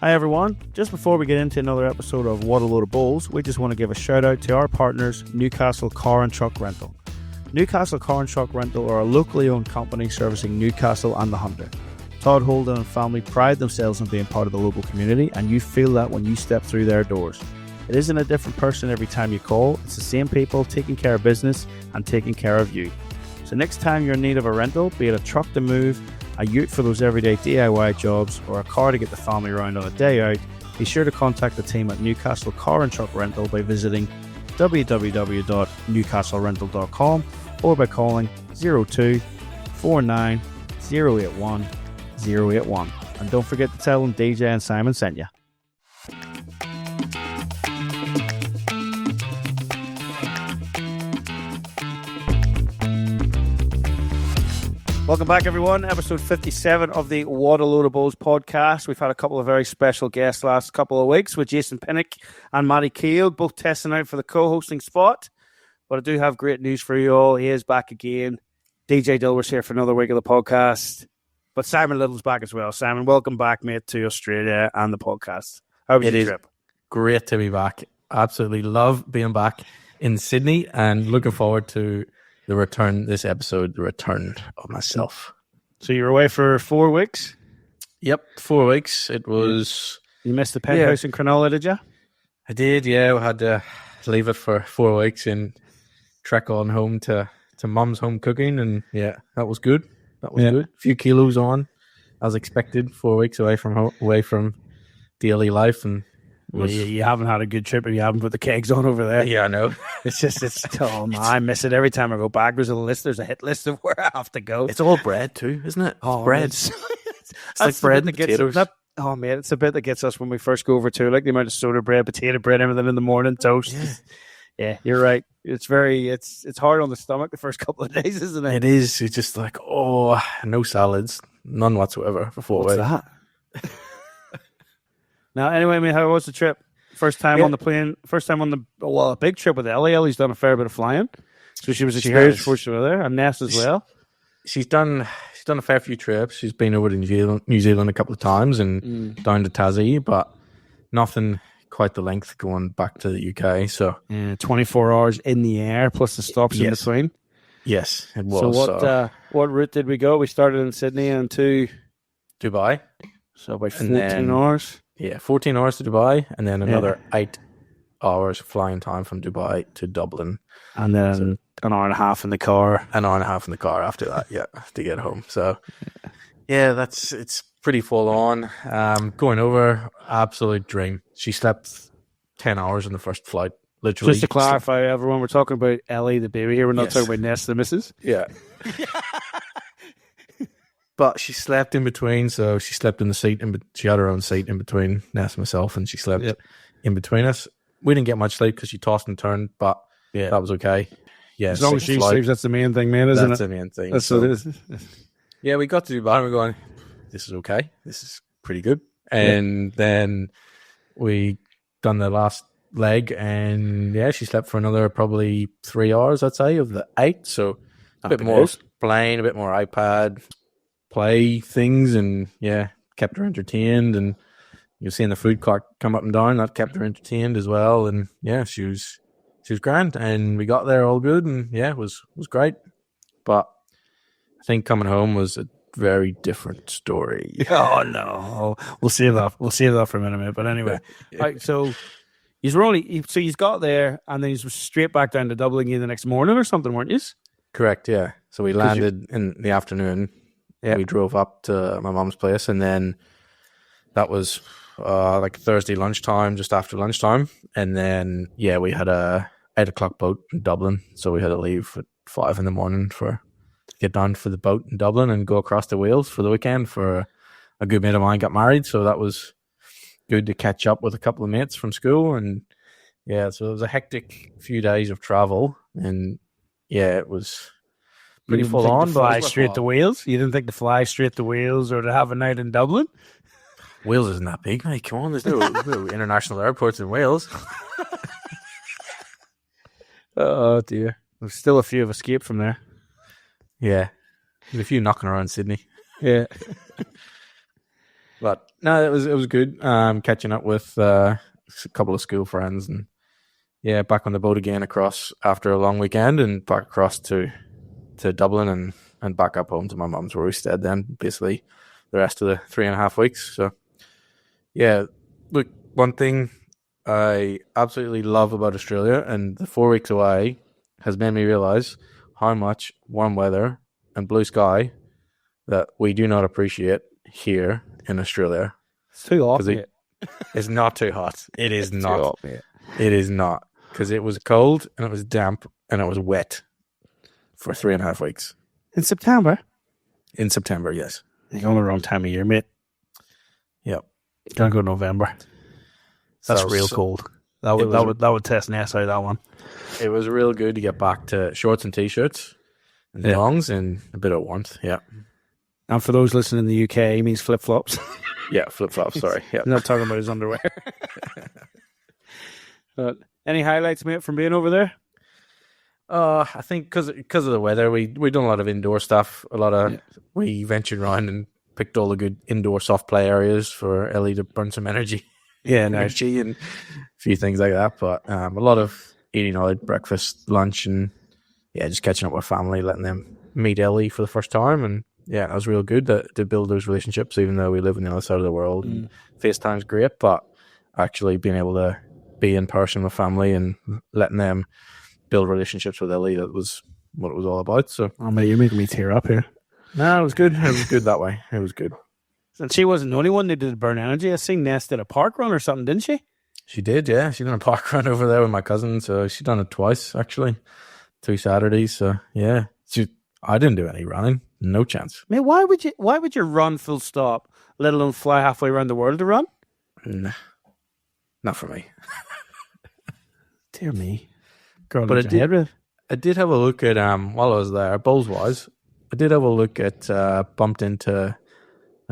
Hi everyone, just before we get into another episode of What a Load of Bulls, we just want to give a shout out to our partners, Newcastle Car and Truck Rental. Newcastle Car and Truck Rental are a locally owned company servicing Newcastle and the Hunter. Todd Holden and family pride themselves on being part of the local community, and you feel that when you step through their doors. It isn't a different person every time you call, it's the same people taking care of business and taking care of you. So next time you're in need of a rental, be it a truck to move, a ute for those everyday DIY jobs, or a car to get the family around on a day out, be sure to contact the team at Newcastle Car and Truck Rental by visiting www.newcastlerental.com or by calling 02 49 081 081. And don't forget to tell them DJ and Simon sent you. Welcome back, everyone. Episode 57 of the What a Load of Bulls podcast. We've had a couple of very special guests last couple of weeks with Jason Pinnock and Matty Keel, both testing out for the co-hosting spot. But I do have great news for you all. He is back again. DJ Dilworth's here for another week of the podcast. But Simon Little's back as well. Simon, welcome back, mate, to Australia and the podcast. How was your trip? Great to be back. Absolutely love being back in Sydney and looking forward to the return of myself. So you were away for 4 weeks? Yep, 4 weeks. It was... You missed the penthouse in Cronulla, did you? I did, yeah. We had to leave it for 4 weeks and trek on home to mum's home cooking, and yeah, that was good. Good. A few kilos on, as expected. 4 weeks away from daily life, and you haven't had a good trip if you haven't put the kegs on over there. Yeah, I know. Oh man, I miss it every time I go back. There's a hit list of where I have to go. It's all bread too, isn't it? Oh, bread. It's like bread and potatoes. Oh man, it's the bit that gets us when we first go over to, like, the amount of soda bread, potato bread, everything in the morning, toast. Yeah, you're right. It's hard on the stomach the first couple of days, isn't it? It is. It's just like, no salads, none whatsoever for 4 weeks. What's that? Now, anyway, mate, how was the trip? First time on the plane, a big trip with Ellie. Ellie's done a fair bit of flying. So she was experienced before she was there, and Ness as well. She's done a fair few trips. She's been over to New Zealand a couple of times and down to Tassie, but nothing quite the length going back to the UK. So 24 hours in the air plus the stops in between. Yes, it was. So what route did we go? We started in Sydney and to Dubai. So about 14 hours. Yeah, 14 hours to Dubai, and then another 8 hours flying time from Dubai to Dublin. And then an hour and a half in the car. An hour and a half in the car after that, to get home. So, it's pretty full on. Going over, absolute dream. She slept 10 hours on the first flight, literally. Just to clarify, everyone, we're talking about Ellie, the baby here. We're not talking about Ness, the missus. Yeah. But she slept in between, so she slept in the seat. She had her own seat in between Ness and myself, and she slept in between us. We didn't get much sleep because she tossed and turned, but that was okay. Yeah, as long as she sleeps, that's the main thing, man, isn't it? That's the main thing. That's what it is. Yeah, we got to Dubai and we're going, this is okay. This is pretty good. And then we done the last leg, and she slept for another probably 3 hours, I'd say, of the 8. So a bit more playing, a bit more iPad, play things, and kept her entertained. And you're seeing the food cart come up and down, that kept her entertained as well. And she was grand, and we got there all good, and it was great. But I think coming home was a very different story. Oh no, we'll save that for a minute. But anyway, right, so you got there, and then you was straight back down to Dublin again the next morning or something, weren't you? Correct. Yeah. So we landed in the afternoon. We drove up to my mom's place, and then that was like Thursday lunchtime, just after lunchtime. And then, we had a 8 o'clock boat in Dublin. So we had to leave at 5 in the morning to get down for the boat in Dublin and go across to Wales for the weekend for a good mate of mine got married. So that was good to catch up with a couple of mates from school. And so it was a hectic few days of travel. And it was pretty full on. Fly straight to Wales? You didn't think to fly straight to Wales or to have a night in Dublin? Wales isn't that big, mate. Come on, there's no international airports in Wales. Oh dear, there's still a few have escaped from there. Yeah, there's a few knocking around Sydney. Yeah. But no, it was good. Catching up with a couple of school friends, and yeah, back on the boat again across after a long weekend, and back across to Dublin and back up home to my mum's where we stayed then basically the rest of the 3.5 weeks. So yeah, look, one thing I absolutely love about Australia, and the 4 weeks away has made me realize how much warm weather and blue sky that we do not appreciate here in Australia. It's too hot, mate. It's not too hot. It is It's not. too hot, mate. It is not. Because it was cold and it was damp and it was wet for 3.5 weeks. In September? In September, yes. You're going the wrong time of year, mate. Yep. Gotta go November. That's So- real so- cold. That would test Ness out, that one. It was real good to get back to shorts and t-shirts and Yeah. longs and a bit of warmth. Yeah. And for those listening in the UK, he means flip-flops. Yeah, flip-flops, sorry. Yeah. He's not talking about his underwear. But any highlights, mate, from being over there? I think because of the weather, we done a lot of indoor stuff. We ventured around and picked all the good indoor soft play areas for Ellie to burn some energy. Yeah, nice. Energy and a few things like that. But a lot of eating out, breakfast, lunch, and yeah, just catching up with family, letting them meet Ellie for the first time. And yeah, it was real good to build those relationships, even though we live on the other side of the world. And FaceTime's great, but actually being able to be in person with family and letting them build relationships with Ellie, that was what it was all about. So, Oh, mate, you're making me tear up here. no, it was good. It was good that way. It was good. And she wasn't the only one that did burn energy. I seen Ness did a park run or something, didn't she? She did, yeah. She done a park run over there with my cousin, so she done it twice actually, 2 Saturdays. So yeah, I didn't do any running, no chance. Mate, why would you run full stop, let alone fly halfway around the world to run? Nah, not for me. Dear me. Girl, But but I did have a look at while I was there, bowls wise. I did have a look at I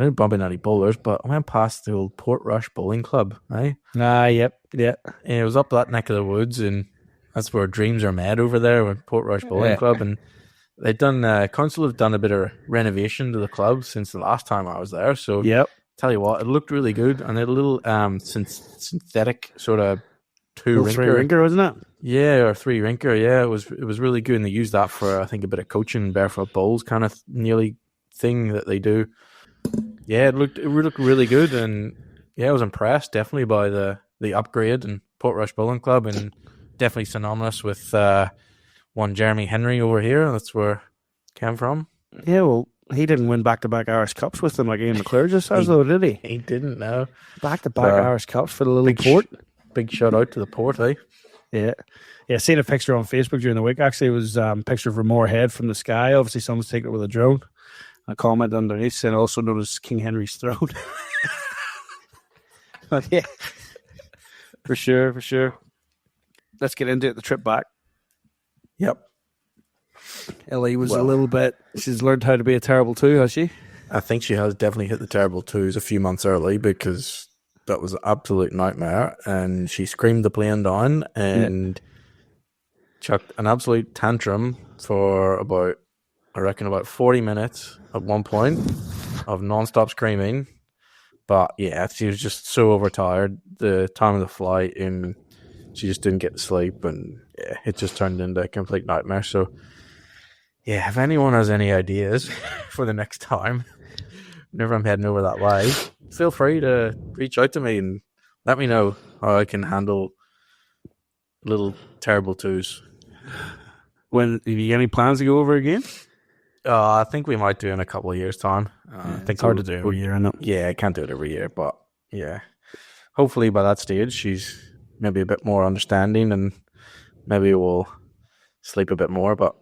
didn't bump into any bowlers, but I went past the old Portrush Bowling Club, eh? Yep. And it was up that neck of the woods, and that's where dreams are made over there with Portrush Bowling Yeah. Club. And they've done council have done a bit of renovation to the club since the last time I was there. So Yep. tell you what, it looked really good, and it had a little synthetic sort of Little three rinker, wasn't it? yeah, or 3 rinker. Yeah, it was really good, and they used that for I think a bit of coaching, barefoot bowls kind of nearly thing that they do. Yeah, it looked really good, and yeah, I was impressed definitely by the upgrade and Portrush Bowling Club, and definitely synonymous with one Jeremy Henry over here. That's where it came from. Yeah, well, he didn't win back-to-back Irish Cups with them like Ian McClure just has, though, did he? He didn't know. Back-to-back Irish Cups for the little port. Big shout out to the port, eh? Yeah. Yeah, seen a picture on Facebook during the week. Actually, it was a picture of Ramore Head from the sky. Obviously, someone's taken it with a drone. A comment underneath saying also known as King Henry's throne. But yeah, for sure. Let's get into it. The trip back. Yep. Ellie was a little bit. She's learned how to be a terrible too, has she? I think she has definitely hit the terrible twos a few months early, because that was an absolute nightmare, and she screamed the plane down and chucked an absolute tantrum for about 40 minutes at one point of non-stop screaming. But yeah, she was just so overtired the time of the flight, and she just didn't get to sleep, and yeah, it just turned into a complete nightmare. So yeah, if anyone has any ideas for the next time, whenever I'm heading over that way, feel free to reach out to me and let me know how I can handle little terrible twos. When have you got any plans to go over again? I think we might do in a couple of years' time. I think It's hard to do every year, I know. Yeah, I can't do it every year, but yeah, hopefully by that stage she's maybe a bit more understanding, and maybe we'll sleep a bit more. But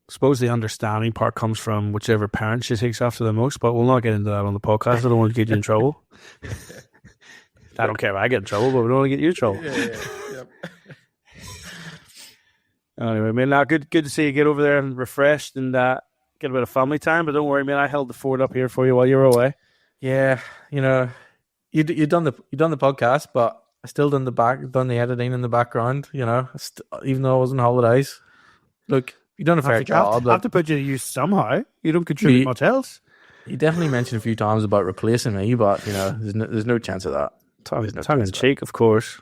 I suppose the understanding part comes from whichever parent she takes after the most, but we'll not get into that on the podcast. I don't want to get you in trouble. I don't care if I get in trouble, but we don't want to get you in trouble. Yep. Anyway, man, now good to see you get over there and refreshed and get a bit of family time. But don't worry, man, I held the fort up here for you while you were away. Yeah, you know, you done the podcast, but I still done the editing in the background. You know, even though I was on holidays. Look, you done a fair job. I have to put you to use somehow. You don't contribute much else. He definitely mentioned a few times about replacing me, but there's no chance of that. Tongue in cheek, of course.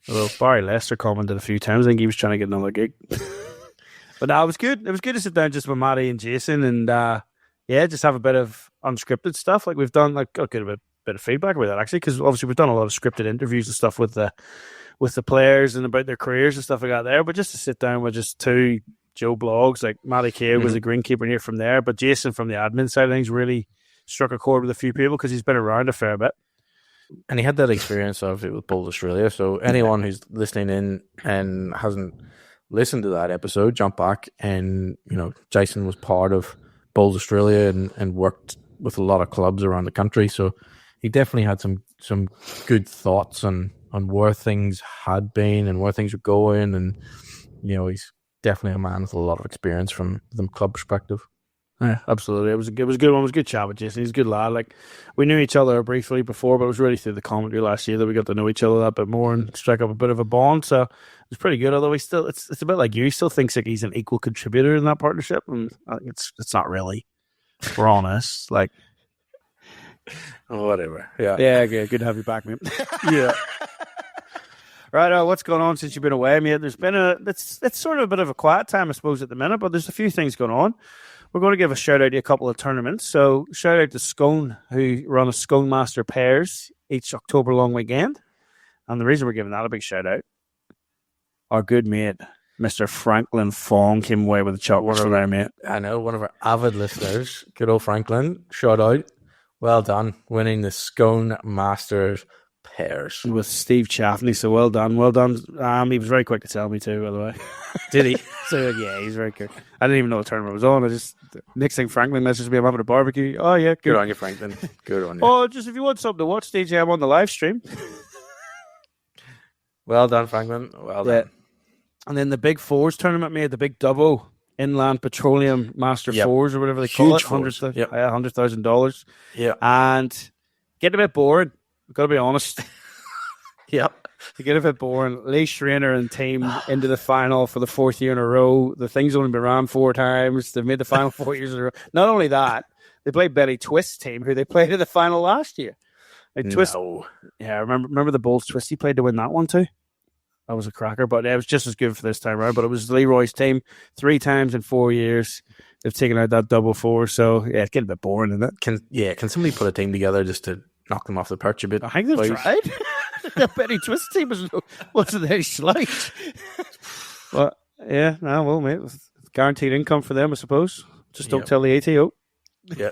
Although Barry Lester commented a few times, I think he was trying to get another gig. But no, it was good. It was good to sit down just with Matty and Jason and just have a bit of unscripted stuff. Like we've done, like got a bit of feedback about that actually, because obviously we've done a lot of scripted interviews and stuff with the players and about their careers and stuff like that there. But just to sit down with just two Joe blogs, like Matty Kay was a greenkeeper here from there, but Jason from the admin side of things really struck a chord with a few people because he's been around a fair bit. And he had that experience of it with Bowls Australia. So anyone who's listening in and hasn't listened to that episode, jump back and, Jason was part of Bowls Australia and worked with a lot of clubs around the country. So he definitely had some good thoughts on where things had been and where things were going. And, he's definitely a man with a lot of experience from the club perspective. Yeah, absolutely. It was a good one. It was a good chat with Jason. He's a good lad. Like we knew each other briefly before, but it was really through the commentary last year that we got to know each other that bit more and strike up a bit of a bond. So it was pretty good. Although it's a bit like you. He still thinks like he's an equal contributor in that partnership, and I think it's not really. We're honest. Like whatever. Yeah. Yeah. Good to have you back, mate. Yeah. Right, what's going on since you've been away, mate? There's been it's sort of a bit of a quiet time, I suppose, at the minute, but there's a few things going on. We're going to give a shout out to a couple of tournaments. So shout out to Scone, who run a Scone Master Pairs each October long weekend. And the reason we're giving that a big shout out, our good mate, Mr. Franklin Fong, came away with a chocolate from there, mate. I know, one of our avid listeners, good old Franklin, shout out. Well done, winning the Scone Masters Pairs. With Steve Chaffney, so well done. He was very quick to tell me too, by the way. Did he? So yeah, he's very good. I didn't even know the tournament was on. Next thing Franklin messaged me, I'm having a barbecue. Oh yeah, good on you, Franklin. Good on you. Oh, just if you want something to watch, DJ, I'm on the live stream. Well done, Franklin. Well done. Yeah. And then the Big Fours tournament made the Big Dubbo Inland Petroleum Master Fours or whatever they call it. $100,000. Yeah. And getting a bit bored. I've got to be honest. Yep. To get a bit boring, Lee Schreiner and team into the final for the fourth year in a row. The thing's only been around 4 times. They've made the final 4 years in a row. Not only that, they played Betty Twist's team, who they played in the final last year. Twist, yeah, remember the Bulls Twist he played to win that one too? That was a cracker, but it was just as good for this time around. But it was Leroy's team 3 times in 4 years. They've taken out that double 4, so yeah, it's getting a bit boring, isn't it? Can somebody put a team together just to knock them off the perch a bit? I think they've tried. The Betty Twist team wasn't any slight. But yeah, well, mate, guaranteed income for them, I suppose. Just don't tell the ATO. Yeah,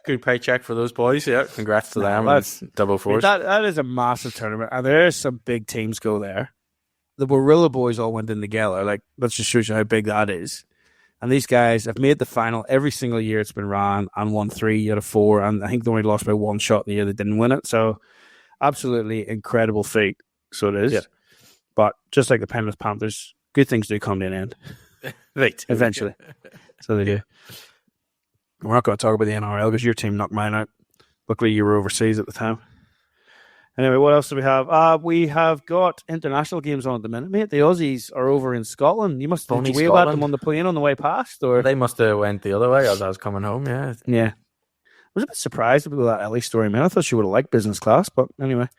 good paycheck for those boys. Yeah, congrats to them. That's double 4s. That is a massive tournament, and there's some big teams go there. The Warilla boys all went in together. Like that just shows you how big that is. And these guys have made the final every single year it's been ran and won 3 out of 4. And I think they only lost by 1 shot in the year they didn't win it. So absolutely incredible feat. So it is. Yeah. But just like the Penrith Panthers, good things do come to an end. Right. Eventually. So they do. We're not going to talk about the NRL because your team knocked mine out. Luckily you were overseas at the time. Anyway, what else do we have? We have got international games on at the minute, mate. The Aussies are over in Scotland. You must have waved at them on the plane on the way past, or they must have went the other way as I was coming home. Yeah. I was a bit surprised about that Ellie story, man. I thought she would have liked business class, but anyway.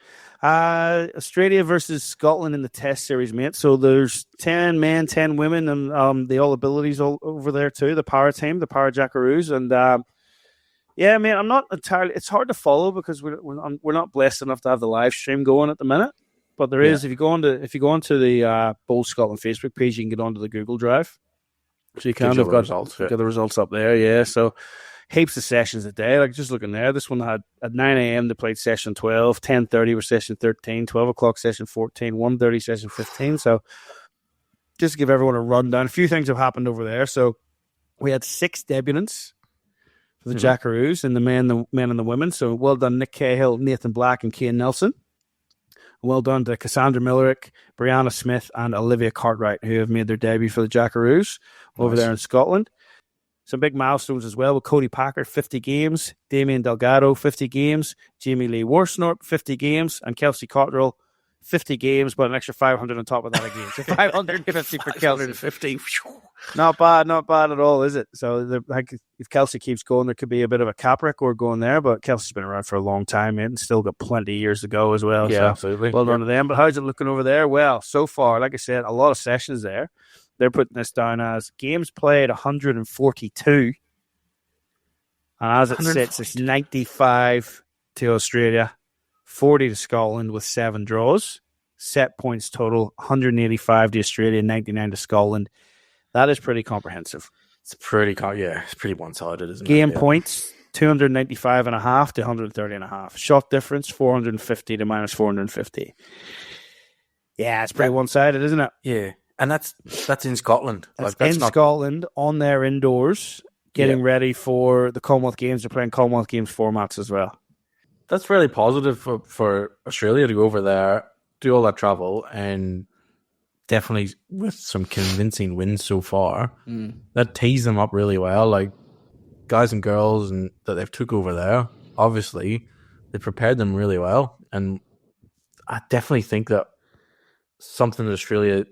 Australia versus Scotland in the Test series, mate. So there's 10 men, 10 women, and the all abilities all over there too. The Power team, the Power Jackaroos, and. Yeah, man, I'm not entirely. It's hard to follow because we're not blessed enough to have the live stream going at the minute. But there is if you go onto the Bowls Scotland Facebook page, you can get onto the Google Drive, so you can have got the results up there. Yeah, so heaps of sessions a day. Like just looking there, this one had at 9 a.m. they played session 12, 10:30 was session 13, 12 o'clock session 14, 1:30 session 15. So just to give everyone a rundown, a few things have happened over there. So we had 6 debutants. The Jackaroos and the men and the women. So well done, Nick Cahill, Nathan Black, and Cian Nelson. Well done to Cassandra Millerick, Brianna Smith, and Olivia Cartwright, who have made their debut for the Jackaroos over there in Scotland. Some big milestones as well with Cody Packard, 50 games, Damien Delgado, 50 games, Jamie Lee Worsnorp, 50 games, and Kelsey Cottrell, 50 games, but an extra 500 on top of that again. So 550 for Kelsey. 550. Not bad at all, is it? So like, if Kelsey keeps going, there could be a bit of a cap record going there, but Kelsey's been around for a long time, mate, and still got plenty of years to go as well. Yeah, so absolutely. Well done to them. But how's it looking over there? Well, so far, like I said, a lot of sessions there. They're putting this down as games played 142. And as it sits, it's 95 to Australia, 40 to Scotland with 7 draws. Set points total, 185 to Australia, 99 to Scotland. That is pretty comprehensive. It's pretty one-sided, isn't it? Game points, 295.5 to 130.5. Shot difference, 450 to minus 450. Yeah, it's pretty one-sided, isn't it? Yeah, and that's in Scotland. That's in Scotland, on their indoors, getting ready for the Commonwealth Games. They're playing Commonwealth Games formats as well. That's really positive for Australia to go over there, do all that travel, and definitely with some convincing wins so far. That tees them up really well. Like, guys and girls and that they've took over there, obviously, they prepared them really well. And I definitely think that something that Australia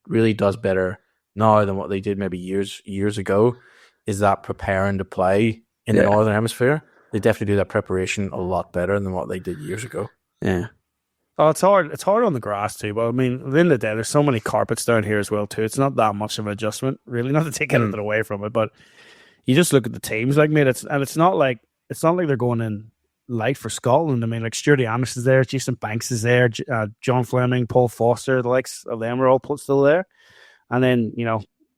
really does better now than what they did maybe years ago is that preparing to play in the Northern Hemisphere. They definitely do that preparation a lot better than what they did years ago. Yeah. Oh, it's hard. It's hard on the grass too. But I mean, at the end of the day, there's so many carpets down here as well too. It's not that much of an adjustment, really. Not to take anything away from it, but you just look at the teams, like, mate. It's not like they're going in light for Scotland. I mean, like, Stuart Anderson is there, Jason Banks is there, John Fleming, Paul Foster, the likes of them are all still there. And then,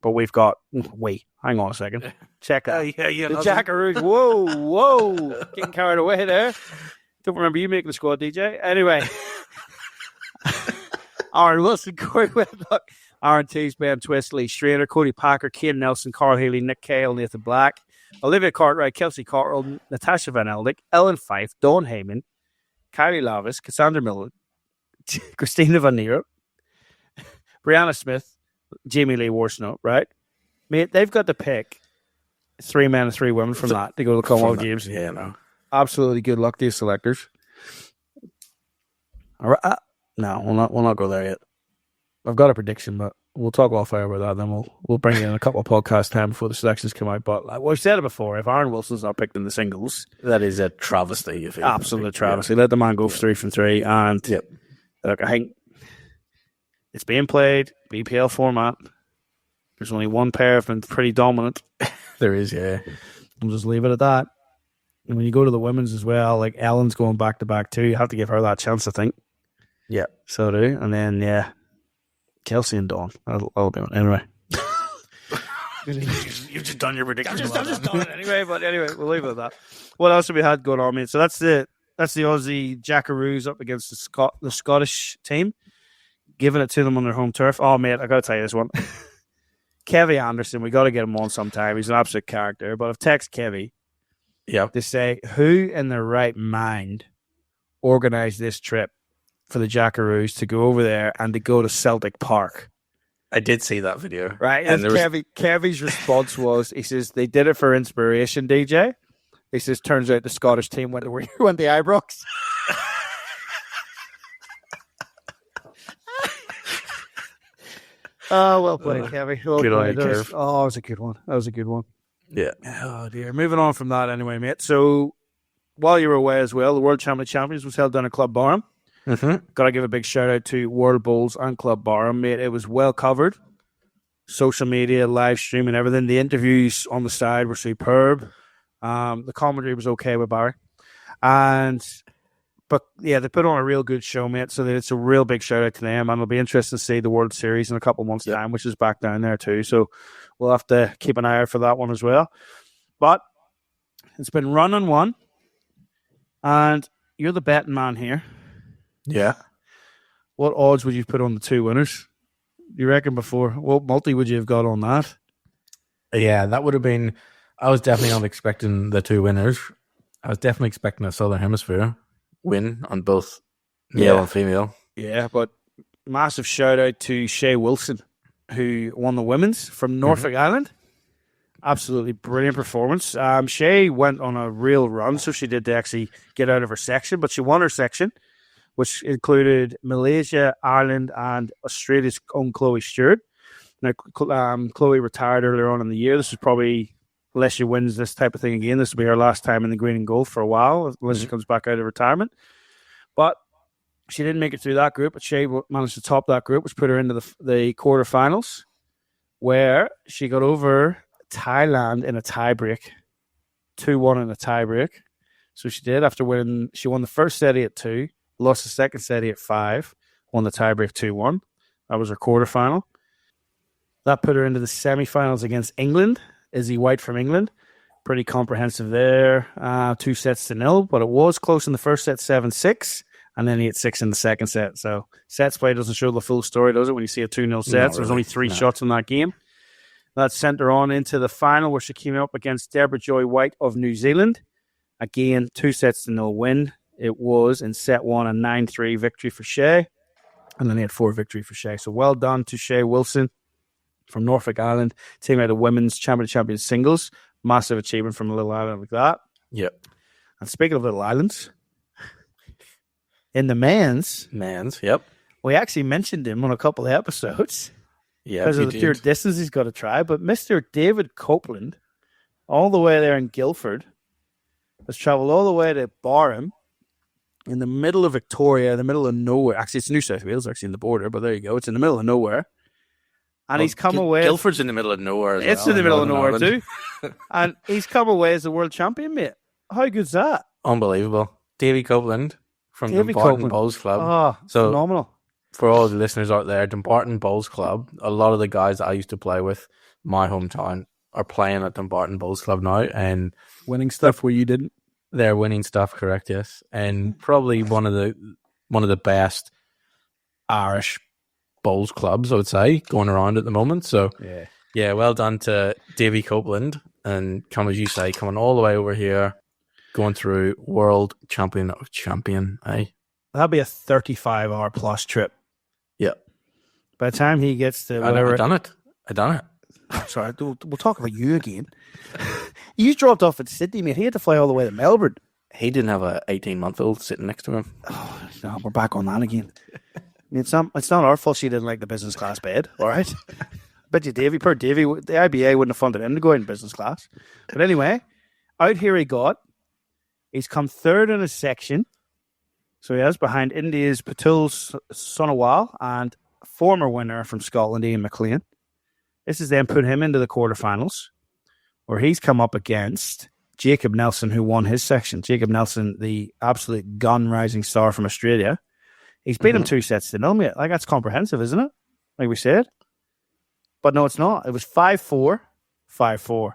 but we've got. Wait, hang on a second. Check out the Jackaroos. Whoa, getting carried away there. Don't remember you making the squad, DJ. Anyway, Aaron Wilson, Corey Whitlock, Aaron Tees, Ben Twist, Lee Strainer, Cody Packer, Kane Nelson, Carl Haley, Nick Cale, Nathan Black, Olivia Cartwright, Kelsey Cottrell, Natasha Van Eldick, Ellen Fife, Dawn Heyman, Kylie Lavis, Cassandra Miller, Christina Van Neer, Brianna Smith, Jamie Lee Warsnow, right? Mate, they've got to pick 3 men and 3 women from that to go to the Commonwealth Games. Yeah, no. Absolutely good luck to you selectors. All right. No, we'll not go there yet. I've got a prediction, but we'll talk off air about that. Then we'll bring it in a couple of podcast time before the selections come out. But like we've said it before, if Aaron Wilson's not picked in the singles, that is a travesty. Absolute travesty. Let the man go for 3 from 3. And look, I think it's being played BPL format. There's only one pair have been pretty dominant. There is, yeah. We'll just leave it at that. And when you go to the women's as well, like Ellen's going back to back too. You have to give her that chance, I think. Yeah. So do. And then, Kelsey and Dawn. That'll be one. Anyway. You've just done your prediction. I've just done it anyway. But anyway, we'll leave it at that. What else have we had going on, mate? So that's the Aussie Jackaroos up against the Scottish team. Giving it to them on their home turf. Oh, mate, I got to tell you this one. Kevy Anderson, we got to get him on sometime. He's an absolute character. But I've texted Kevy to say, who in their right mind organised this trip for the Jackaroos to go over there and to go to Celtic Park? I did see that video. Right. And Kevy's response was, he says, they did it for inspiration, DJ. He says, turns out the Scottish team went to the Ibrox. Oh, well played, Kevy. Good on you, Kev. Oh, that was a good one. That was a good one. Yeah. Oh, dear. Moving on from that anyway, mate. So, while you were away as well, the World Champions was held down at Club Barham. Mm-hmm. Got to give a big shout out to World Bowls and Club Barham, mate. It was well covered. Social media, live stream and everything. The interviews on the side were superb. The commentary was okay with Barry. But yeah, they put on a real good show, mate. So it's a real big shout out to them. And it'll be interesting to see the World Series in a couple of months' time, which is back down there too. So we'll have to keep an eye out for that one as well. But it's been run and won. And you're the betting man here. Yeah. What odds would you put on the 2 winners? You reckon before? What multi would you have got on that? Yeah, that would have been... I was definitely not expecting the 2 winners. I was definitely expecting a Southern Hemisphere win on both male and female. Yeah, but massive shout out to Shay Wilson, who won the women's from Norfolk Island. Absolutely brilliant performance. Shay went on a real run, so she did to actually get out of her section, but she won her section. which included Malaysia, Ireland, and Australia's own Chloe Stewart. Now, Chloe retired earlier on in the year. This is probably, unless she wins this type of thing again, this will be her last time in the green and gold for a while, unless she comes back out of retirement. But she didn't make it through that group, but she managed to top that group, which put her into the quarterfinals, where she got over Thailand in a tiebreak, 2-1 in a tiebreak. So she did after winning. She won the first set at 2, lost the second set at 5, won the tiebreak 2-1. That was her quarterfinal. That put her into the semifinals against England. Izzy White from England. Pretty comprehensive there. 2-0, but it was close in the first set, 7-6. And then he hit 6 in the second set. So sets play doesn't show the full story, does it? When you see a 2-0 set, Not so there's really. only 3 shots in that game. That sent her on into the final, where she came up against Deborah Joy White of New Zealand. Again, 2-0 win. It was in set 1 a 9-3 victory for Shea. And then he had 4 victory for Shea. So well done to Shea Wilson from Norfolk Island, team out of women's champion singles. Massive achievement from a little island like that. Yep. And speaking of little islands, in the men's, Yep. we actually mentioned him on a couple of episodes Yeah, because of the pure distance he's got to try. But Mr. David Copeland, all the way there in Guildford, has travelled all the way to Barham in the middle of Victoria, in the middle of nowhere. Actually, it's New South Wales, actually, in the border, but there you go. It's in the middle of nowhere. And he's come away. Guildford's in the middle of nowhere. It's in the middle of nowhere, too. And he's come away as the world champion, mate. How good's that? Unbelievable. Davy Copeland from Davy Dumbarton Copeland. Bowls Club. Oh, So- phenomenal. For all the listeners out there, Dumbarton Bowls Club, a lot of the guys that I used to play with, my hometown, are playing at Dumbarton Bowls Club now, and Winning stuff where you didn't. they're winning stuff, correct? Yes, and probably one of the best Irish bowls clubs, I would say, going around at the moment. So yeah, well done to Davy Copeland, and as you say, coming all the way over here, going through world champion of champion, eh? That'd be a 35-hour plus trip. Yeah, By the time he gets to I whatever. done it. Sorry, we'll talk about you again. You dropped off at Sydney, mate. He had to fly all the way to Melbourne. He didn't have a 18-month-old sitting next to him. Oh, no, we're back on that again. I mean, it's not our fault she didn't like the business class bed, all right? Bet you Davy, the IBA wouldn't have funded him to go in business class. But anyway, out here he's come third in his section. So he is behind India's Patul Sonowal and former winner from Scotland, Ian McLean. This has then put him into the quarterfinals, where he's come up against Jacob Nelson, who won his section. Jacob Nelson, the absolute gun rising star from Australia. He's beat him 2-0, mate. Like, that's comprehensive, isn't it? Like we said. But no, it's not. It was 5-4, 5-4.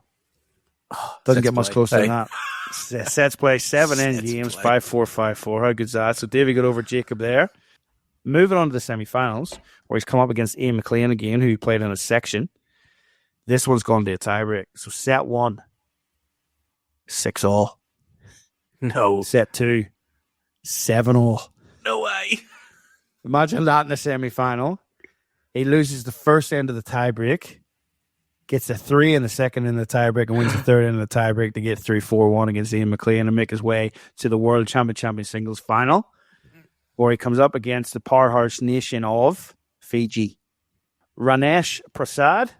Doesn't get much closer than that. Sets play, 7 end games, 5-4, 5-4. How good's that? So Davey got over Jacob there. Moving on to the semi-finals, where he's come up against Ian McLean again, who he played in a section. This one's gone to a tiebreak. So set 1, 6-all. No. Set 2, 7-all. No way. Imagine that in the semi-final. He loses the first end of the tiebreak, gets a 3 in the second in the tiebreak, and wins the third in the tiebreak to get 3-4-1 against Ian McLean and make his way to the World Champion Singles Final, where he comes up against the powerhouse nation of Fiji. Ranesh Prasad,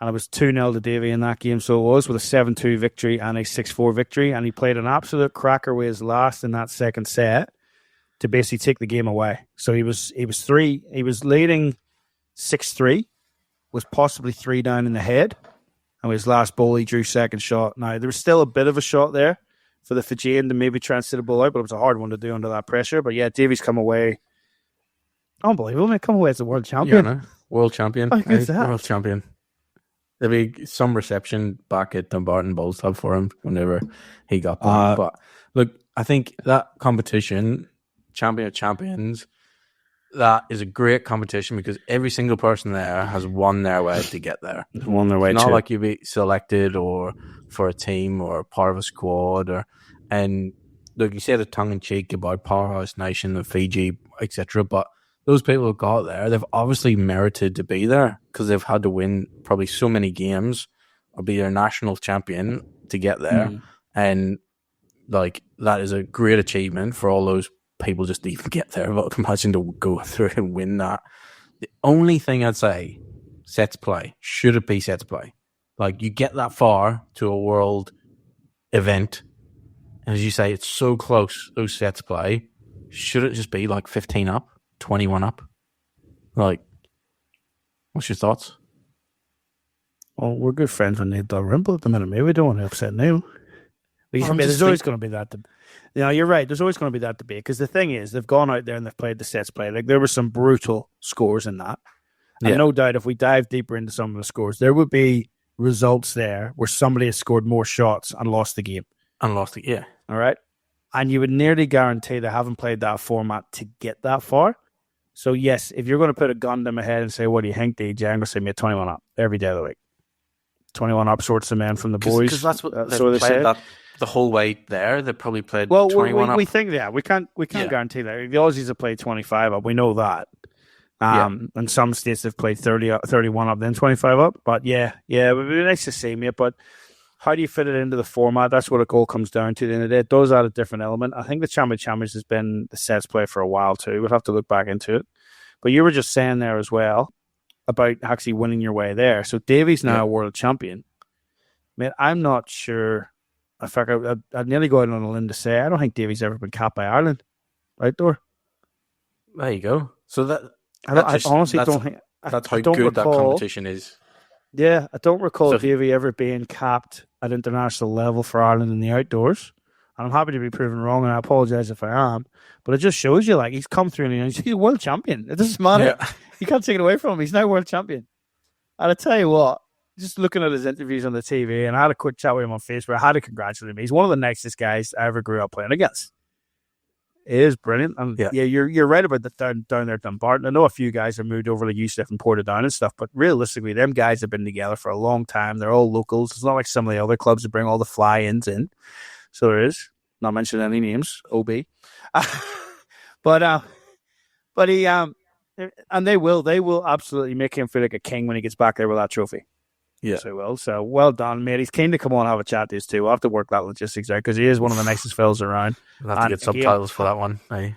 and it was 2-0 to Davey in that game, so it was, with a 7-2 victory and a 6-4 victory, and he played an absolute cracker with his last in that second set to basically take the game away. So he was leading 6-3, was possibly 3 down in the head, and with his last ball, he drew second shot. Now, there was still a bit of a shot there for the Fijian to maybe try and sit a ball out, but it was a hard one to do under that pressure. But yeah, Davies come away. Unbelievable, man. Come away as the world champion. Yeah, no. World champion. Oh, who's that? World champion. There'll be some reception back at Dumbarton Bowls Club for him whenever he got there. But look, I think that competition, Champion of Champions, that is a great competition because every single person there has won their way to get there. Won their way. It's not like you be selected or for a team or part of a squad, and look, you said a tongue in cheek about powerhouse nation of Fiji, etc. But those people who got there, they've obviously merited to be there because they've had to win probably so many games or be their national champion to get there, and like that is a great achievement for all those people just even get there. But imagine to go through and win that. The only thing I'd say, sets play. Should it be sets play? Like, you get that far to a world event, and as you say, it's so close, those sets play. Should it just be like 15 up, 21 up? Like, what's your thoughts? Well, we're good friends with Neil Dalrymple at the minute. Maybe we don't want to upset Neil. There's always going to be that. You're right. There's always going to be that debate, because the thing is, they've gone out there and they've played the sets play. Like, there were some brutal scores in that. And no doubt, if we dive deeper into some of the scores, there would be results there where somebody has scored more shots and lost the game. All right. And you would nearly guarantee they haven't played that format to get that far. So, yes, if you're going to put a gun to them ahead and say, what do you think, DJ? I'm going to say, mate, 21 up every day of the week. 21 up sorts of men from the boys. Because that's what they played that the whole way there. They probably played 21 up. We think that. We can't guarantee that. The Aussies have played 25 up. We know that. And some states have played 31 up, then 25 up. But yeah, it would be nice to see, mate. But how do you fit it into the format? That's what it all comes down to at the end of the day. It does add a different element. I think the Champions has been the sets play for a while too. We'll have to look back into it. But you were just saying there as well about actually winning your way there. So Davy's now a world champion. Man, I'm not sure. In fact, I'd nearly go out on a limb to say I don't think Davy's ever been capped by Ireland outdoor. There you go. So I honestly don't think that's how good that competition is. Yeah, I don't recall Davy ever being capped at international level for Ireland in the outdoors. And I'm happy to be proven wrong, and I apologise if I am. But it just shows you, like, he's come through and he's a world champion. It doesn't matter. Yeah. You can't take it away from him. He's now world champion. And I tell you what, just looking at his interviews on the TV, and I had a quick chat with him on Facebook, I had to congratulate him. He's one of the nicest guys I ever grew up playing against. It is brilliant. And you're right about the down there at Dumbarton. I know a few guys have moved over to Euston and Portadown and stuff, but realistically, them guys have been together for a long time. They're all locals. It's not like some of the other clubs that bring all the fly-ins in. So there is. Not mentioning any names, OB. But he and they will absolutely make him feel like a king when he gets back there with that trophy. Yeah. So well. So well done, mate. He's keen to come on and have a chat to us too. We'll have to work that logistics out because he is one of the nicest fellas around. We'll have to get subtitles for that one. Hey.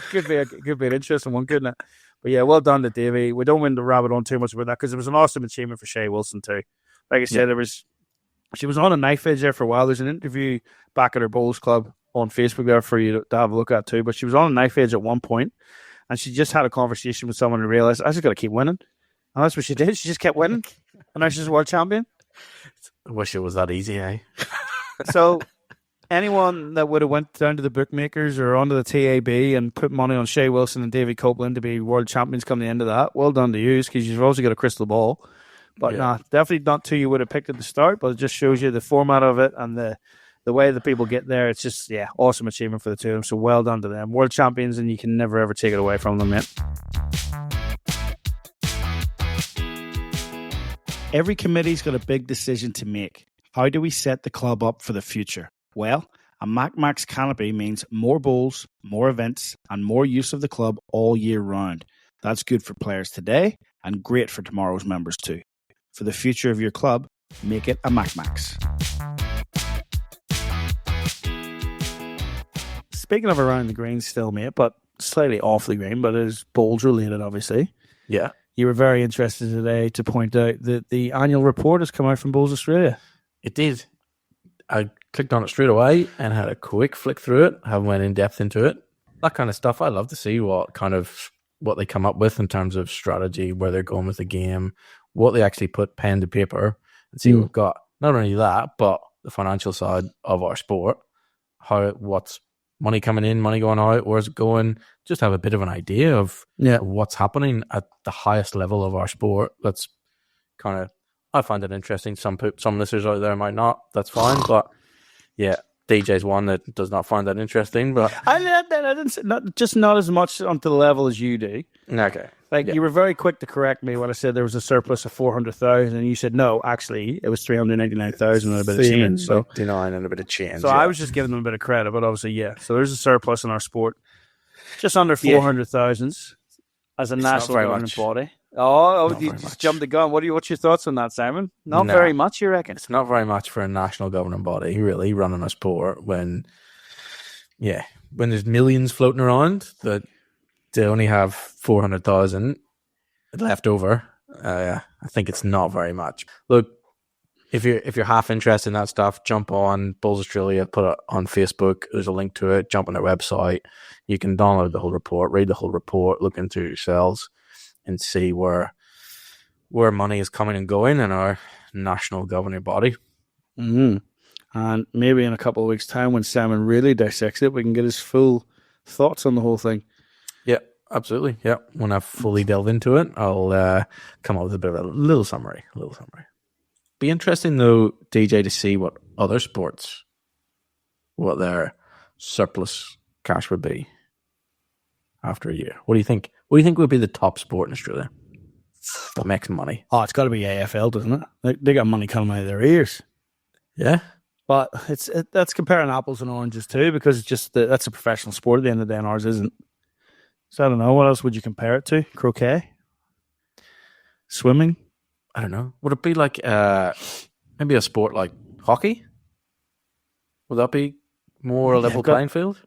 could be an interesting one, couldn't it? But yeah, well done to Davey. We don't want to rabbit on too much about that because it was an awesome achievement for Shay Wilson too. Like I said, she was on a knife edge there for a while. There's an interview back at her bowls club on Facebook there for you to have a look at too. But she was on a knife edge at one point, and she just had a conversation with someone and realized I just got to keep winning. And that's what she did. She just kept winning, and now she's a world champion. I wish it was that easy, eh? So anyone that would have went down to the bookmakers or onto the TAB and put money on Shay Wilson and David Copeland to be world champions come the end of that, well done to you because you've also got a crystal ball. But definitely not two you would have picked at the start, but it just shows you the format of it and the way the people get there. It's just, awesome achievement for the two of them. So well done to them. World champions, and you can never, ever take it away from them, mate. Every committee's got a big decision to make. How do we set the club up for the future? Well, a MakMax canopy means more bowls, more events, and more use of the club all year round. That's good for players today and great for tomorrow's members too. For the future of your club, make it a MakMax. Speaking of around the green still, mate, but slightly off the green, but it is bowls related, obviously. Yeah. You were very interested today to point out that the annual report has come out from Bowls Australia. It did. I clicked on it straight away and had a quick flick through it. Haven't went in depth into it. That kind of stuff. I love to see what they come up with in terms of strategy, where they're going with the game, what they actually put pen to paper, and see what we've got. Not only that, but the financial side of our sport. What's money coming in, money going out, where's it going? Just have a bit of an idea of what's happening at the highest level of our sport. That's kind of, I find it interesting. Some listeners out there might not. That's fine, but yeah, DJ's one that does not find that interesting. But I didn't not as much onto the level as you do. Okay, you were very quick to correct me when I said there was a surplus of 400,000, and you said no, actually it was 399,000 and a bit of change. So 59 and a bit of change. So I was just giving them a bit of credit, but obviously So there's a surplus in our sport, just under 400,000 as a national governing body. You just jumped the gun. What's your thoughts on that, Simon? Not very much, you reckon? It's not very much for a national governing body, really, running a sport when yeah, when there's millions floating around that they only have 400,000 left over, I think it's not very much. Look, if you're half interested in that stuff, jump on Bulls Australia, put it on Facebook. There's a link to it. Jump on their website. You can download the whole report, read the whole report, look into it yourselves, and see where money is coming and going in our national governing body. Mm-hmm. And maybe in a couple of weeks' time, when Simon really dissects it, we can get his full thoughts on the whole thing. Yeah, absolutely. Yeah, when I fully delve into it, I'll come up with a bit of a little summary. Be interesting though, DJ, to see what other sports, what their surplus cash would be after a year. What do you think? What do you think would be the top sport in Australia that makes money? Oh, it's got to be AFL, doesn't it? They got money coming out of their ears. Yeah. But that's comparing apples and oranges too, because it's just that's a professional sport at the end of the day, and ours isn't. So I don't know. What else would you compare it to? Croquet? Swimming? I don't know. Would it be like maybe a sport like hockey? Would that be more a level playing field?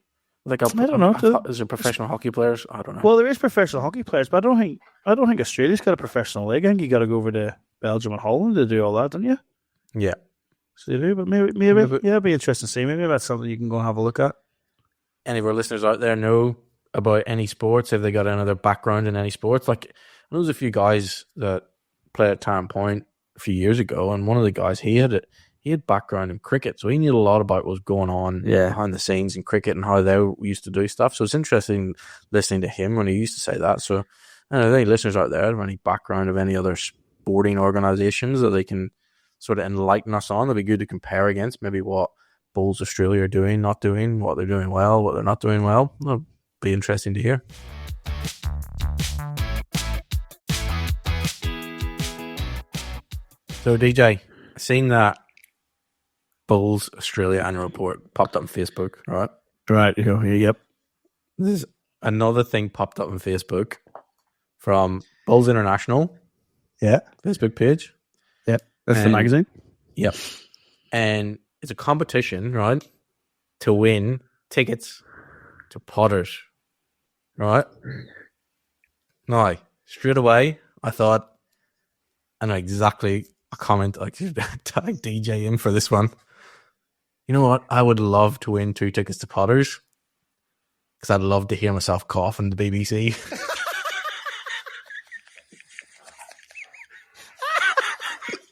Like I don't know. Is there professional hockey players? I don't know. Well, there is professional hockey players, but I don't think Australia's got a professional league. I think you got to go over to Belgium and Holland to do all that, don't you? Yeah. So you do, but maybe it'd be interesting to see. Maybe that's something you can go and have a look at. Any of our listeners out there know about any sports? Have they got another background in any sports? Like, I know there's a few guys that played at Tarrant Point a few years ago, and one of the guys, he had background in cricket, so he knew a lot about what was going on behind the scenes in cricket and how they used to do stuff. So it's interesting listening to him when he used to say that. So I don't know, any listeners out there have any background of any other sporting organizations that they can sort of enlighten us on, that'd be good to compare against, maybe what Bulls Australia are doing, not doing, what they're doing well, what they're not doing well. That'll be interesting to hear. So DJ, I seen that Bulls Australia annual report popped up on Facebook, right? Right. Yep. This is another thing popped up on Facebook from Bulls International. Yeah. Facebook page. Yep. That's the magazine? Yep. And it's a competition, right, to win tickets to Potters, right? Now, straight away, I thought, I know exactly a comment, I should tag DJ in for this one. You know what? I would love to win 2 tickets to Potters because I'd love to hear myself cough on the BBC.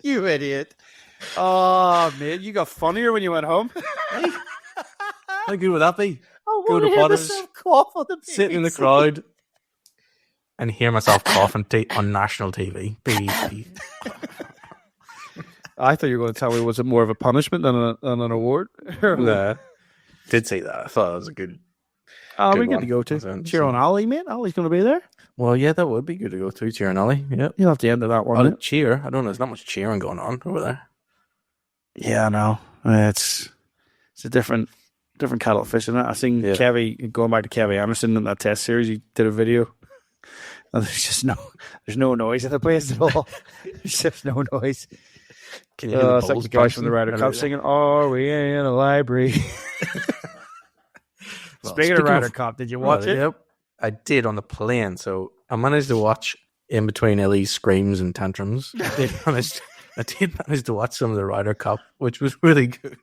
You idiot. Oh, man. You got funnier when you went home. Hey, how good would that be? Go to Potters, cough on the sit in the crowd and hear myself cough on national TV. BBC. I thought you were going to tell me, was it more of a punishment than an award? Nah. Did say that. I thought that was a good. Oh, we get to go to. Cheer on Ollie, mate. Ollie's going to be there. Well, yeah, that would be good to go to. Cheer on Ollie. Yep. You'll have to end of that one. Cheer. I don't know. There's not much cheering going on over there. Yeah, I know. It's a different kettle of fish, isn't it? I seen Kevy, going back to Kevy Anderson in that test series, he did a video. And there's no noise in the place at all. There's just no noise. Can you hear it's like the guys from the Ryder Cup singing, "Are we in a library?" Speaking of Ryder Cup, did you watch it? Yep, I did on the plane. So I managed to watch in between Ellie's screams and tantrums. I did manage to watch some of the Ryder Cup, which was really good,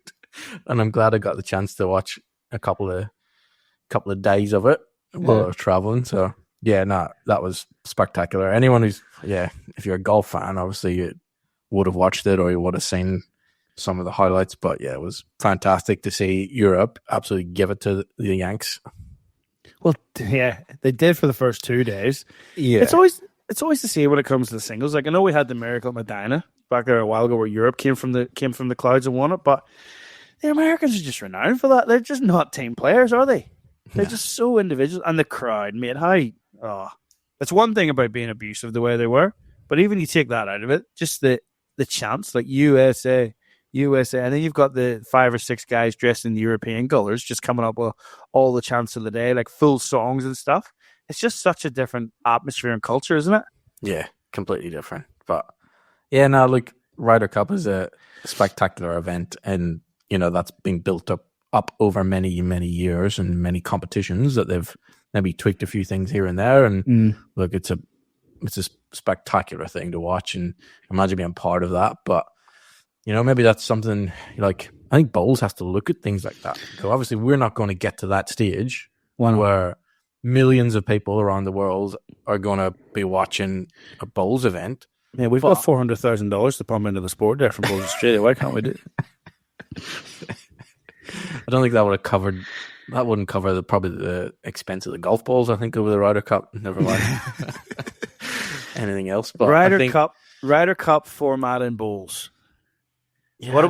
and I'm glad I got the chance to watch a couple of days of it while I was traveling. So yeah, that was spectacular. Anyone who's if you're a golf fan, obviously you would have watched it or you would have seen some of the highlights. But yeah, it was fantastic to see Europe absolutely give it to the Yanks. Well, yeah, they did for the first 2 days. Yeah, it's always the same when it comes to the singles. Like, I know we had the miracle at Medina back there a while ago, where Europe came from the clouds and won it, but the Americans are just renowned for that. They're just not team players, are they? They're just so individual, and the crowd, mate. It's one thing about being abusive the way they were, but even you take that out of it, just the chants, like USA, and then you've got the 5 or 6 guys dressed in the European colours just coming up with all the chants of the day, like full songs and stuff. It's just such a different atmosphere and culture, isn't it? Yeah, completely different. But yeah, no, look, Ryder Cup is a spectacular event, and that's been built up up over many, many years and many competitions that they've maybe tweaked a few things here and there. And look, it's a spectacular thing to watch, and imagine being part of that. But maybe that's something like, I think bowls has to look at things like that. So obviously we're not going to get to that stage where millions of people around the world are going to be watching a bowls event. Yeah, we've got $400,000 to pump into the sport there from Bowls Australia. Why can't we do it? I don't think that would have covered. That wouldn't cover probably the expense of the golf balls. I think over the Ryder Cup. Never mind anything else. But Ryder Cup format in bowls. Yeah, what are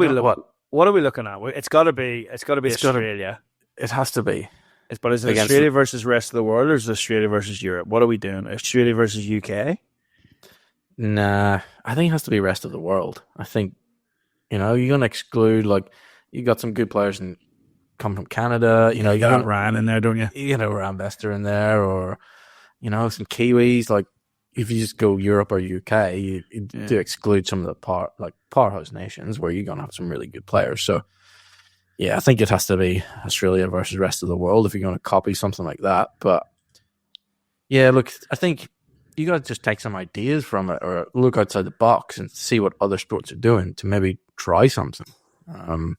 we looking at? It's got to be Australia. It has to be. But is it Australia versus rest of the world, or is it Australia versus Europe? What are we doing? Australia versus UK? Nah, I think it has to be rest of the world. I think you're gonna exclude, like, you got some good players and come from Canada. You got Ryan in there, don't you? You got Ryan Bester in there, or some Kiwis. Like, if you just go Europe or UK, you do exclude some of the powerhouse nations where you're gonna have some really good players. So yeah, I think it has to be Australia versus rest of the world if you're gonna copy something like that. But yeah, look, I think you got to just take some ideas from it, or look outside the box and see what other sports are doing to maybe try something, and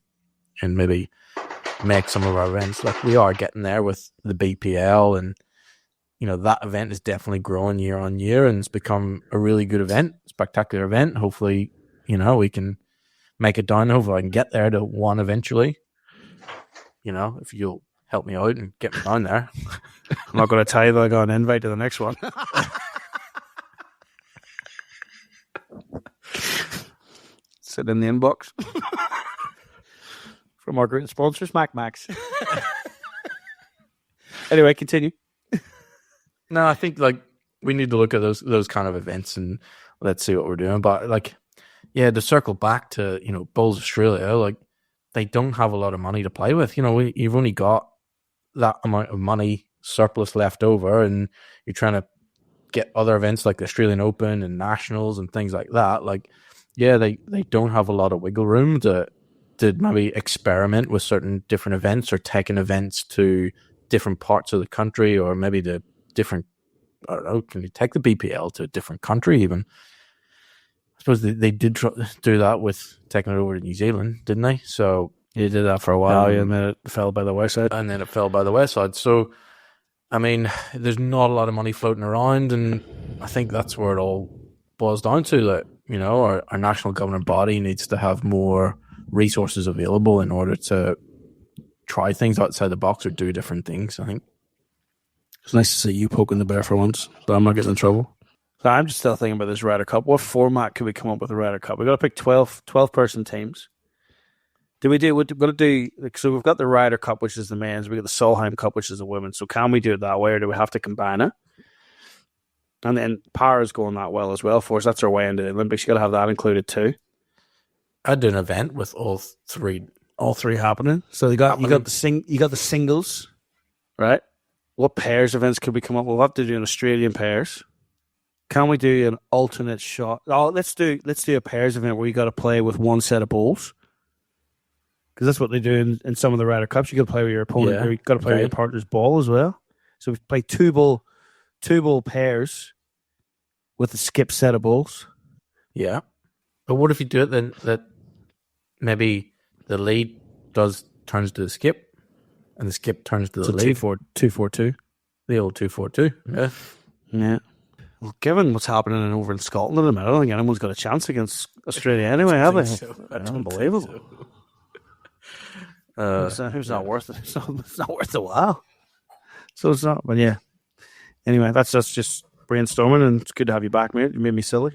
maybe make some of our events. Like, we are getting there with the BPL, and that event is definitely growing year on year, and it's become a really good event, spectacular event. Hopefully, we can make it down. Hopefully, I can get there to one eventually. If you'll help me out and get me down there. I'm not going to tell you that I got an invite to the next one. Sit in the inbox from our great sponsors, MakMax. Anyway, continue. No, I think we need to look at those kind of events and let's see what we're doing. But to circle back to Bowls Australia, they don't have a lot of money to play with. You've only got that amount of money surplus left over, and you're trying to get other events like the Australian Open and Nationals and things like that. They don't have a lot of wiggle room to maybe experiment with certain different events, or taking events to different parts of the country, or maybe the different, I don't know, can you take the BPL to a different country even? I suppose they did do that with taking it over to New Zealand, didn't they? So you did that for a while, and then it fell by the wayside. So, I mean, there's not a lot of money floating around, and I think that's where it all boils down to. That our national governing body needs to have more resources available in order to try things outside the box or do different things. I think it's nice to see you poking the bear for once, but I'm not getting in trouble. So I'm just still thinking about this Ryder Cup. What format could we come up with a Ryder Cup? We've got to pick 12 person teams. So we've got the Ryder Cup, which is the men's. We got the Solheim Cup, which is the women's. So can we do it that way, or do we have to combine it? And then power is going that well as well for us. That's our way into the Olympics. You got to have that included too. I'd do an event with all three happening. So you got the singles, right? What pairs events could we come up with? We'll have to do an Australian pairs. Can we do an alternate shot? Oh, let's do a pairs event where you got to play with one set of balls, because that's what they do in some of the Ryder Cups. You got to play with your opponent, or you got to play with your partner's ball as well. So we play two ball pairs with a skip set of balls. Yeah, but what if you do it then that maybe the lead turns to the skip, and the skip turns to the lead? 2-4-2. The old 2-4-2. Yeah. Yeah. Well, given what's happening over in Scotland at the minute, I don't think anyone's got a chance against Australia anyway, have they? So. That's unbelievable. It's not worth it. It's not worth the while. So it's not. But yeah. Anyway, that's just brainstorming, and it's good to have you back, mate. You made me silly.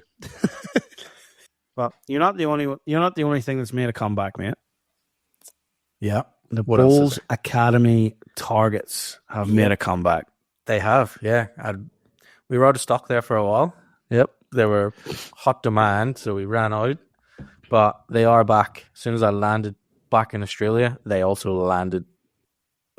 But you're not the only thing that's made a comeback, mate. Yeah. The Bowls Academy targets have made a comeback. They have, yeah. We were out of stock there for a while. Yep. They were hot demand, so we ran out. But they are back. As soon as I landed back in Australia, they also landed.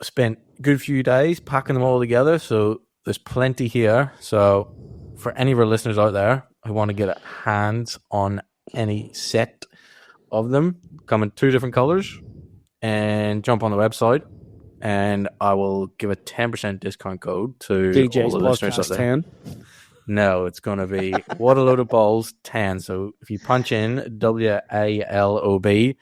Spent a good few days packing them all together, so there's plenty here. So for any of our listeners out there who want to get hands on any set of them, come in two different colors. and jump on the website, and I will give a 10% discount code to DJ's all the listeners out Podcast there. 10. No, it's going to be What a Load of Balls 10. So if you punch in WALOB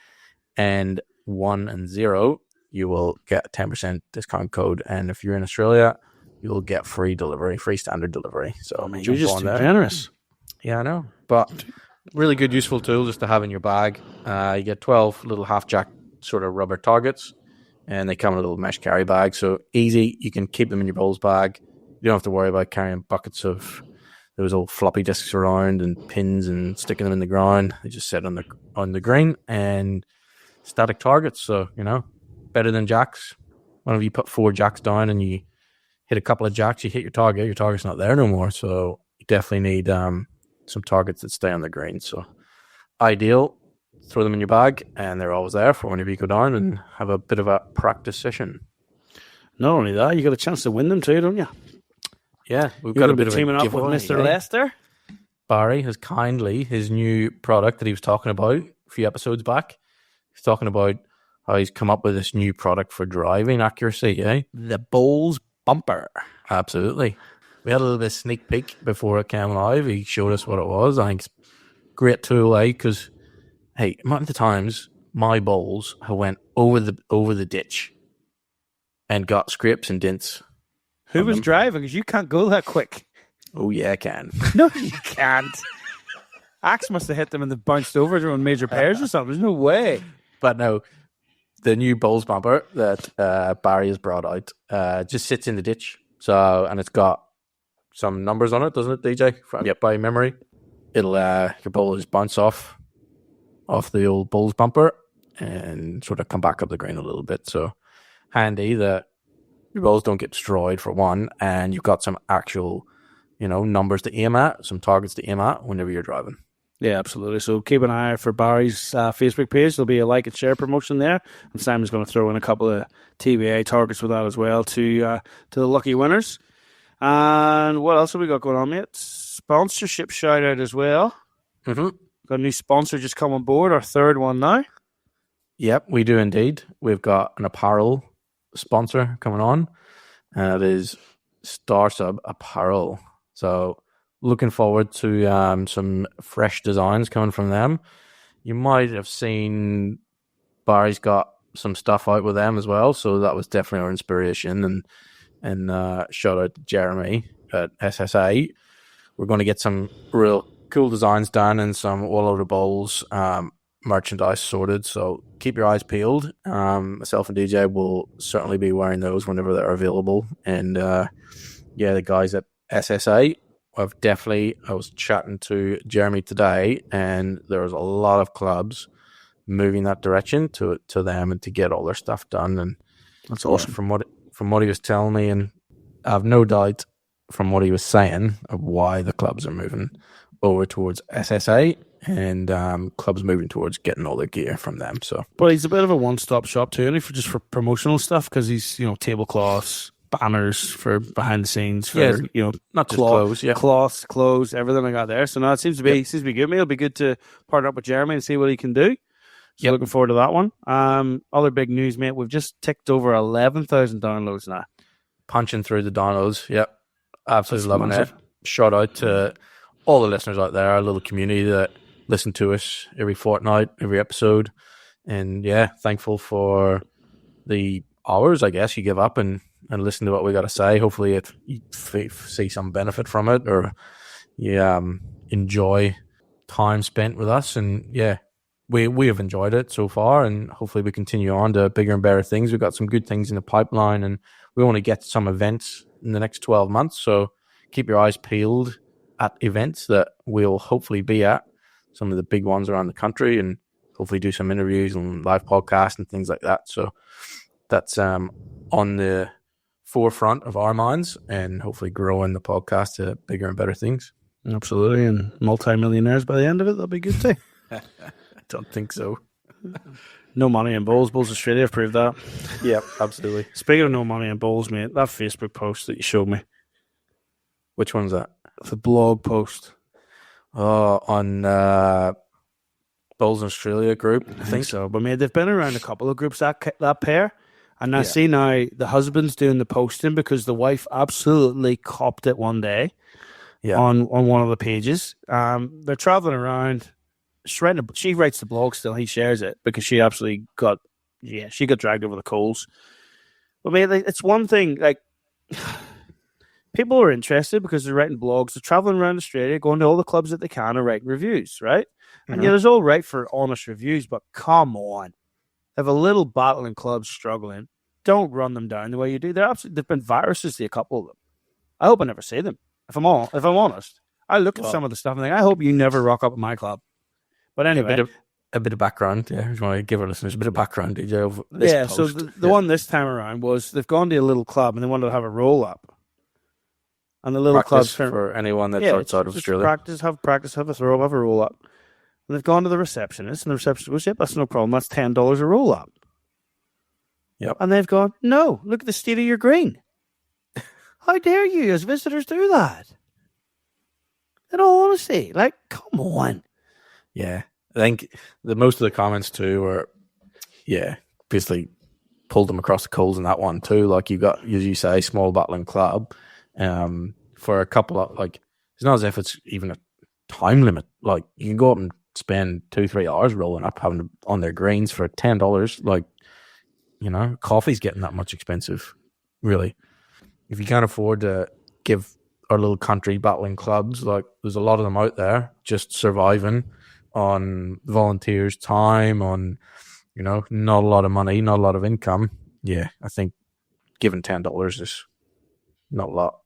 and 1 and 0, you will get a 10% discount code. And if you're in Australia, you'll get free delivery, free standard delivery. So You're jump just on too there. generous. Yeah, I know. But really good, useful tool just to have in your bag. You get 12 little half-jack sort of rubber targets, and they come in a little mesh carry bag. So easy. You can keep them in your bowls bag. You don't have to worry about carrying buckets of those old floppy disks around and pins and sticking them in the ground. They just sit on the green and static targets. So, better than jacks. Whenever you put 4 jacks down and you hit a couple of jacks, you hit your target's not there no more. So you definitely need some targets that stay on the green. So ideal. Throw them in your bag, and they're always there for whenever you go down and have a bit of a practice session. Not only that, you got a chance to win them too, don't you? Yeah, we've You're got a going to bit be teaming of a up with giveaway, Mr. Lester. Barry has kindly, his new product that he was talking about a few episodes back, he's talking about how he's come up with this new product for driving accuracy, The Bowls Bumper. Absolutely. We had a little bit of sneak peek before it came live. He showed us what it was. I think it's a great tool, because, hey, amount of the times my bowls have went over the ditch and got scrapes and dents. Who was driving? Because you can't go that quick. Oh, yeah, I can. No, you can't. Axe must have hit them and they bounced over on major pairs or something. There's no way. But no, the new bowls bumper that Barry has brought out just sits in the ditch. So, and it's got some numbers on it, doesn't it, DJ? Yep. By memory. It'll your bowl will just bounce off the old bowls bumper and sort of come back up the green a little bit. So handy that your bowls don't get destroyed, for one, and you've got some actual, numbers to aim at, some targets to aim at whenever you're driving. Yeah, absolutely. So keep an eye out for Barry's Facebook page. There'll be a like and share promotion there, and Simon's going to throw in a couple of TBA targets with that as well to the lucky winners. And what else have we got going on, mate? Sponsorship shout out as well. Mm-hmm. Got a new sponsor just come on board, our third one now. Yep, we do indeed. We've got an apparel sponsor coming on, and it is StarSub Apparel. So looking forward to some fresh designs coming from them. You might have seen Barry's got some stuff out with them as well, so that was definitely our inspiration. And shout out to Jeremy at SSA. We're going to get some real cool designs done and some all over bowls merchandise sorted. So keep your eyes peeled. Myself and DJ will certainly be wearing those whenever they're available. And the guys at SSA I was chatting to Jeremy today, and there was a lot of clubs moving that direction to them and to get all their stuff done. And that's awesome. From what he was telling me, and I have no doubt from what he was saying of why the clubs are moving over towards SSA and clubs moving towards getting all their gear from them. So, but he's a bit of a one-stop shop too, and just for promotional stuff, because he's tablecloths, banners for behind the scenes, for not just clothes, clothes, everything like that there. So now it seems to be good. It'll be good to partner up with Jeremy and see what he can do. So looking forward to that one. Other big news, mate. We've just ticked over 11,000 downloads now. Punching through the downloads. Yep, absolutely loving it. Shout out to all the listeners out there, our little community that listen to us every fortnight, every episode, and thankful for the hours, I guess, you give up and listen to what we got to say. Hopefully you see some benefit from it, or you enjoy time spent with us. And we have enjoyed it so far, and hopefully we continue on to bigger and better things. We've got some good things in the pipeline, and we want to get some events in the next 12 months. So keep your eyes peeled at events that we'll hopefully be at, some of the big ones around the country, and hopefully do some interviews and live podcasts and things like that. So that's on the forefront of our minds, and hopefully growing the podcast to bigger and better things. Absolutely, and multi-millionaires by the end of it. That'll be good too. I don't think so. No money in bowls. Bowls Australia have proved that. Yeah, absolutely. Speaking of no money in bowls, mate, that Facebook post that you showed me. Which one's that? The blog post. Oh, on Bowls Australia group, I think. so. But mate, they've been around a couple of groups, that pair. And I Yeah. see now the husband's doing the posting because the wife absolutely copped it one day on one of the pages. They're traveling around. She writes the blog still. He shares it because she absolutely got dragged over the coals. But mate, it's one thing, like, people are interested because they're writing blogs. They're traveling around Australia, going to all the clubs that they can and writing reviews, right? And yeah, there's all right for honest reviews, but come on. If a little battling club's struggling, don't run them down the way you do. They've been viruses to a couple of them. I hope I never see them. If I'm honest, I look at some of the stuff and think, I hope you never rock up at my club. But anyway, a bit of background. Yeah, I just want to give our listeners a bit of background, DJ. Of this post. So the one this time around was they've gone to a little club and they wanted to have a roll up. And the little club for anyone that's outside of Australia. Have a throw up, have a roll up. And they've gone to the receptionist, and the receptionist goes, "Yep, that's no problem. That's $10 a roll up." Yep. And they've gone, "No, look at the state of your green. How dare you, as visitors, do that?" In all honesty, like, come on. Yeah, I think most of the comments too were, basically pulled them across the coals in that one too. Like, you got, as you say, small battling club. For a couple of, like, it's not as if it's even a time limit. Like, you can go up and spend 2-3 hours rolling up, having on their greens for $10. Like, you know, coffee's getting that much expensive, really. If you can't afford to give our little country battling clubs, like, there's a lot of them out there just surviving on volunteers' time, on, you know, not a lot of money, not a lot of income. Yeah, I think giving $10 is not a lot.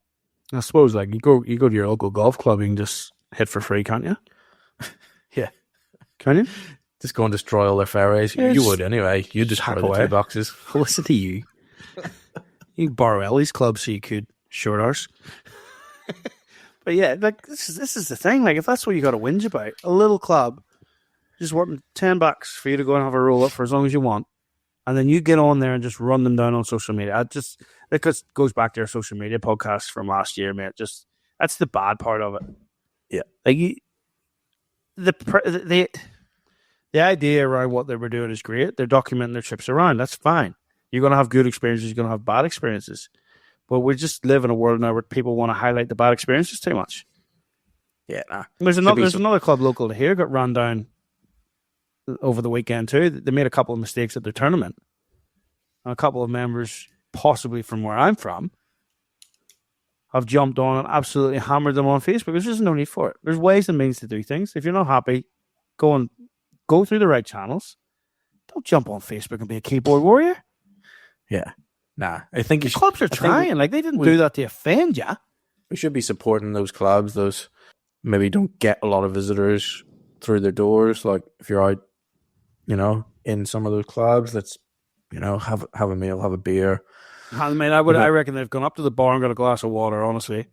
I suppose, like, you go to your local golf club, you can just hit for free, can't you? Yeah. Can you? Just go and destroy all their fairways. Yeah, you would anyway. You'd destroy the tee boxes. Listen to you. You can borrow Ellie's club so you could short ours. But yeah, like, this is the thing. Like, if that's what you got to whinge about, a little club just working $10 for you to go and have a roll up for as long as you want, and then you get on there and just run them down on social media. Because it goes back to our social media podcast from last year, mate. Just, that's the bad part of it. Yeah, like, the idea around what they were doing is great. They're documenting their trips around. That's fine. You're going to have good experiences. You're going to have bad experiences. But we just live in a world now where people want to highlight the bad experiences too much. Yeah, nah. There's another club local to here got run down over the weekend too. They made a couple of mistakes at their tournament. And a couple of members, possibly from where I'm from, have jumped on and absolutely hammered them on Facebook. There's just no need for it. There's ways and means to do things. If you're not happy, go through the right channels. Don't jump on Facebook and be a keyboard warrior. Yeah. Nah, I think the clubs are trying. Like, they didn't do that to offend you. We should be supporting those clubs. Those maybe don't get a lot of visitors through their doors. Like, if you're out, you know, in some of those clubs, let's, you know, have a meal, have a beer. I mean, I reckon they've gone up to the bar and got a glass of water, honestly.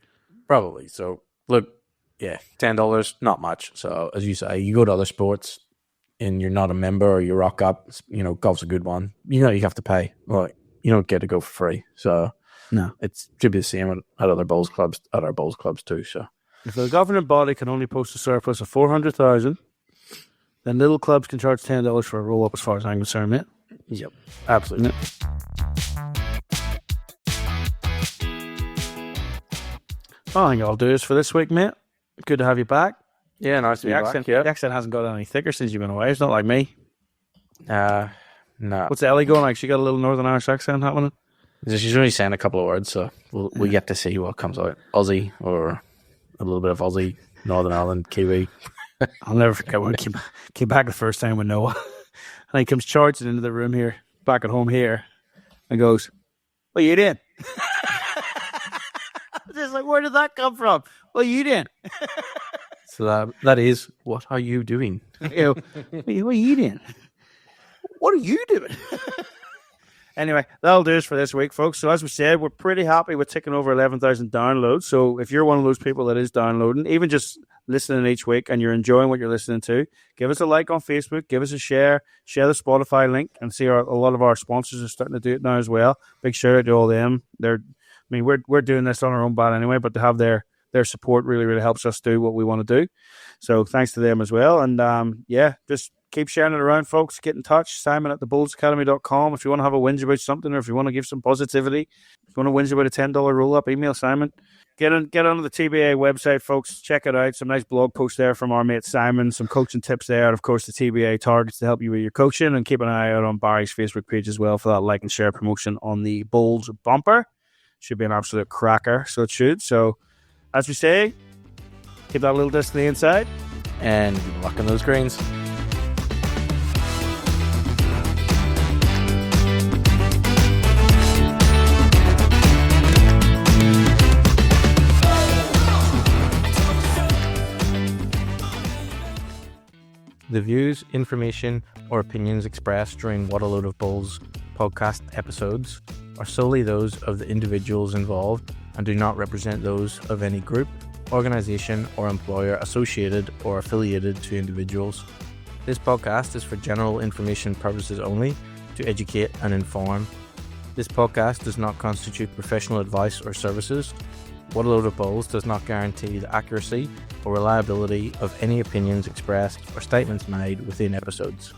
Probably. So, look, yeah, $10, not much. So, as you say, you go to other sports and you're not a member or you rock up, you know, golf's a good one. You know, you have to pay. Like, you don't get to go for free. So, no, it should be the same at other bowls clubs, at our bowls clubs too. So, if the governing body can only post a surplus of 400,000, then little clubs can charge $10 for a roll up, as far as I'm concerned, mate. Yep, absolutely. Yep. I think I'll do this for this week, mate. Good to have you back. Yeah, nice to be back. The accent hasn't got any thicker since you've been away. It's not like me. No. What's Ellie going like? She got a little Northern Irish accent happening? She's only saying a couple of words, so we get to see what comes out. Aussie, or a little bit of Aussie, Northern Ireland, Kiwi. I'll never forget when I came back the first time with Noah. And he comes charging into the room here, back at home here, and goes, "What are you doing?" Just like, where did that come from? What are you doing? So that is, what are you doing? What are you doing? What are you doing? Anyway, that'll do us for this week, folks. So as we said, we're pretty happy with ticking over 11,000 downloads. So if you're one of those people that is downloading, even just listening each week, and you're enjoying what you're listening to, give us a like on Facebook, give us a share the Spotify link, and see a lot of our sponsors are starting to do it now as well. Big shout out to all them. We're doing this on our own bat anyway, but to have their Their support really, really helps us do what we want to do. So thanks to them as well. And just keep sharing it around, folks. Get in touch. Simon at thebullsacademy.com. If you want to have a whinge about something, or if you want to give some positivity, if you want to whinge about a $10 roll-up, email Simon. Get onto the TBA website, folks. Check it out. Some nice blog posts there from our mate Simon. Some coaching tips there. And, of course, the TBA targets to help you with your coaching. And keep an eye out on Barry's Facebook page as well for that like and share promotion on the Bulls bumper. Should be an absolute cracker. So it should. So, as we say, keep that little disc to the inside. And luck on those greens. The views, information, or opinions expressed during What a Load of Bulls podcast episodes are solely those of the individuals involved and do not represent those of any group, organization, or employer associated or affiliated to individuals. This podcast is for general information purposes only, to educate and inform. This podcast does not constitute professional advice or services. What a Load of Bulls does not guarantee the accuracy or reliability of any opinions expressed or statements made within episodes.